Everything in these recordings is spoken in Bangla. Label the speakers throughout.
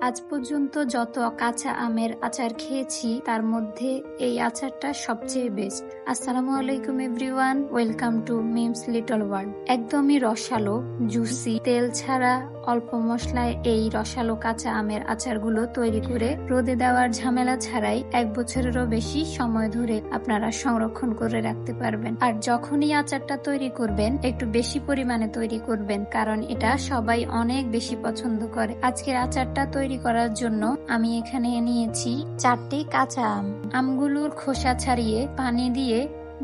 Speaker 1: আজ পর্যন্ত যত কাঁচা আমের আচার খেয়েছি তার মধ্যে এই আচারটা সবচেয়ে বেস্ট। আসসালামু আলাইকুম everyone, welcome to memes little world. একদমই রসালো, জুসি, তেল ছাড়া অল্প মশলায় এই রসালো কাঁচা আমের আচারগুলো তৈরি করে রোদে দেওয়ার ঝামেলা ছাড়াই 1 বছরেরও বেশি সময় ধরে আপনারা সংরক্ষণ করে রাখতে পারবেন। আর যখনই আচারটা তৈরি করবেন একটু বেশি পরিমাণে তৈরি করবেন, কারণ এটা সবাই অনেক বেশি পছন্দ করে। আজকের আচারটা তৈরি করার জন্য আমি এখানে নিয়েছি 4টি কাঁচা আম। আমগুলোর খোসা ছাড়িয়ে পানি দিয়ে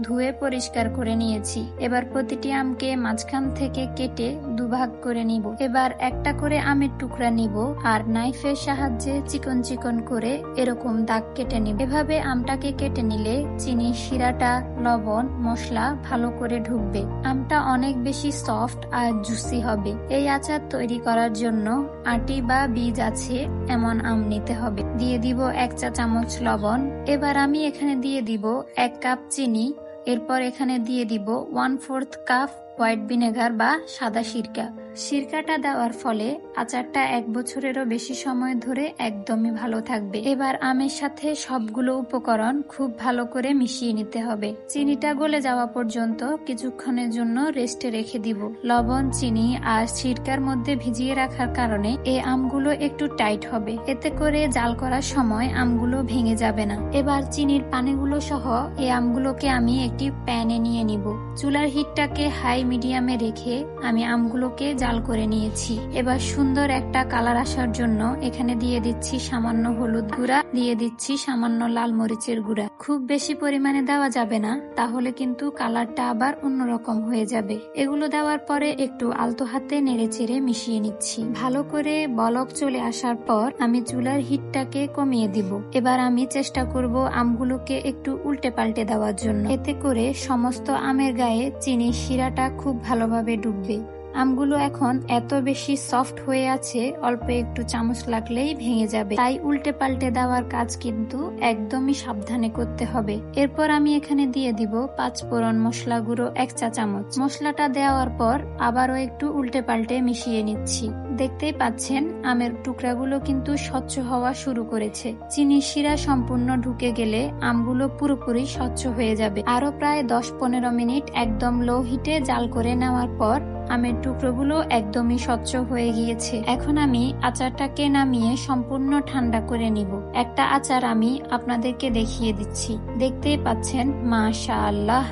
Speaker 1: ধুয়ে পরিষ্কার করে নিয়েছি। এবার প্রতিটি আমকে মাঝখান থেকে কেটে দুভাগ করে নিব। এবার একটা করে আমের টুকরা নিব আর নাইফের সাহায্যে চিকন চিকন করে এরকম দাগ কেটে নিব। এভাবে আমটাকে কেটে নিলে চিনির শিরাটা, লবণ, মশলা ভালো করে ঢুকবে। আমটা অনেক বেশি সফট আর জুসি হবে। এই আচার তৈরি করার জন্য আটি বা বীজ আছে এমন আম নিতে হবে। দিয়ে দিব 1 চা চামচ লবণ। এবার আমি এখানে দিয়ে দিব 1 কাপ চিনি। এরপর এখানে দিয়ে দিব 1/4 কাপ হোয়াইট ভিনেগার বা সাদা সিরকা। সিরকাটা দেওয়ার ফলে আচারটা 1 বছরেরও বেশি সময় ধরে একদমই ভালো থাকবে। এবার আমের সাথে সবগুলো উপকরণ খুব ভালো করে মিশিয়ে নিতে হবে। চিনিটা গলে যাওয়া পর্যন্ত কিছুক্ষণের জন্য রেস্টে রেখে দিব। লবণ, চিনি আর সিরকার মধ্যে ভিজিয়ে রাখার কারণে এই আমগুলো একটু টাইট হবে। এতে করে জাল করার সময় আমগুলো ভেঙে যাবে না। এবার চিনির পানিগুলো সহ এই আমগুলোকে আমি একটি প্যানে নিয়ে নিব। চুলার হিটটাকে হাই মিডিয়ামে রেখে আমি আমগুলোকে জাল করে নিয়েছি। এবার সুন্দর একটা কালার আসার জন্য এখানে দিয়ে দিচ্ছি সামান্য হলুদ গুঁড়া, দিয়ে দিচ্ছি সামান্য লাল মরিচের গুঁড়া। খুব বেশি পরিমাণে দেওয়া যাবে না, তাহলে কিন্তু কালারটা আবার অন্যরকম হয়ে যাবে। এগুলো দেওয়ার পরে একটু আলতো হাতে নেড়ে চেড়ে মিশিয়ে নিচ্ছি। ভালো করে বলক চলে আসার পর আমি চুলার হিটটাকে কমিয়ে দিব। এবার আমি চেষ্টা করব আমগুলোকে একটু উল্টে পাল্টে দেওয়ার জন্য। এতে করে সমস্ত আমের গায়ে চিনির শিরাটা খুব ভালোভাবে ডুববে। আমগুলো এখন এত বেশি সফট হয়ে আছে, অল্প একটু চামচ লাগলেই ভেঙে যাবে। তাই উল্টে পাল্টে দেওয়ার কাজ কিন্তু একদমই সাবধানে করতে হবে। এরপর আমি এখানে দিয়ে দিব 5 ফোড়ন মশলা গুঁড়ো 1 চা চামচ। মশলাটা দেওয়ার পর আবারও একটু উল্টে পাল্টে মিশিয়ে নিচ্ছি। দেখতেই পাচ্ছেন আমের টুকরাগুলো কিন্তু স্বচ্ছ হওয়া শুরু করেছে। চিনির শিরা সম্পূর্ণ ঢুকে গেলে আমগুলো পুরোপুরি স্বচ্ছ হয়ে যাবে। আরো প্রায় 10-15 মিনিট একদম লো হিটে জাল করে নেওয়ার পর আমের টুকরোগুলো একদমই স্বচ্ছ হয়ে গিয়েছে। এখন আমি আচারটাকে নামিয়ে সম্পূর্ণ ঠান্ডা করে নিব। একটা আচার আমি আপনাদেরকে দেখিয়ে দিচ্ছি। দেখতেই পাচ্ছেন মাশাআল্লাহ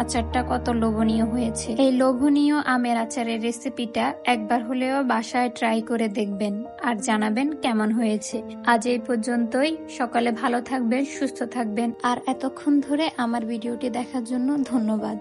Speaker 1: আচারটা কত লোভনীয় হয়েছে। এই লোভনীয় আমের আচারের রেসিপিটা একবার হলেও বাসায় ট্রাই করে দেখবেন আর জানাবেন কেমন হয়েছে। আজ এই পর্যন্তই। সকালে ভালো থাকবেন, সুস্থ থাকবেন। আর এতক্ষণ ধরে আমার ভিডিওটি দেখার জন্য ধন্যবাদ।